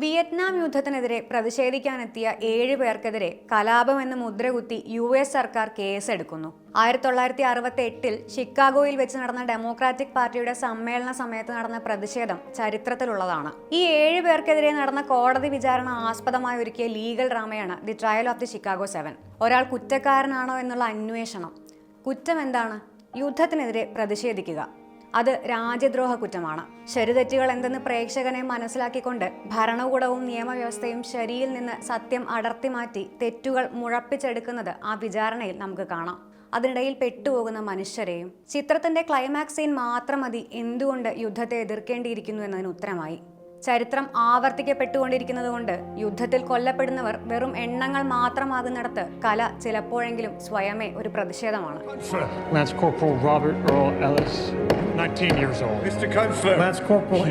Vietnam യുദ്ധത്തിനെതിരെ പ്രതിഷേധിക്കാനെത്തിയ 7 പേർക്കെതിരെ കലാപമെന്ന് മുദ്രകുത്തി US സർക്കാർ കേസെടുക്കുന്നു. 1968 ഷിക്കാഗോയിൽ വെച്ച് നടന്ന ഡെമോക്രാറ്റിക് പാർട്ടിയുടെ സമ്മേളന സമയത്ത് നടന്ന പ്രതിഷേധം ചരിത്രത്തിലുള്ളതാണ്. ഈ 7 പേർക്കെതിരെ നടന്ന കോടതി വിചാരണ ആസ്പദമായി ഒരുക്കിയ ലീഗൽ ഡ്രാമയാണ് the trial of the Chicago 7. ഒരാൾ കുറ്റക്കാരനാണോ എന്നുള്ള അന്വേഷണം. കുറ്റം എന്താണ്? യുദ്ധത്തിനെതിരെ പ്രതിഷേധിക്കുക. അത് രാജ്യദ്രോഹ കുറ്റമാണ്. ശരിതെറ്റുകൾ എന്തെന്ന് പ്രേക്ഷകനെ മനസ്സിലാക്കിക്കൊണ്ട് ഭരണകൂടവും നിയമവ്യവസ്ഥയും ശരിയിൽ നിന്ന് സത്യം അടർത്തി മാറ്റി തെറ്റുകൾ മുഴപ്പിച്ചെടുക്കുന്നത് ആ വിചാരണയിൽ നമുക്ക് കാണാം. അതിനിടയിൽ പെട്ടുപോകുന്ന മനുഷ്യരെയും. ചിത്രത്തിന്റെ ക്ലൈമാക്സ് സീൻ മാത്രം മതി എന്തുകൊണ്ട് യുദ്ധത്തെ എതിർക്കേണ്ടിയിരിക്കുന്നു എന്നതിന് ഉത്തരമായി. ചരിത്രം ആവർത്തിക്കപ്പെട്ടുകൊണ്ടിരിക്കുന്നത് കൊണ്ട് യുദ്ധത്തിൽ കൊല്ലപ്പെടുന്നവർ വെറും എണ്ണങ്ങൾ മാത്രമാകുന്നിടത്ത് കല ചിലപ്പോഴെങ്കിലും സ്വയമേ ഒരു പ്രതിഷേധമാണ്. Lance Corporal Robert Earl Ellis, 19 years old. Mr. Comfort. Lance Corporal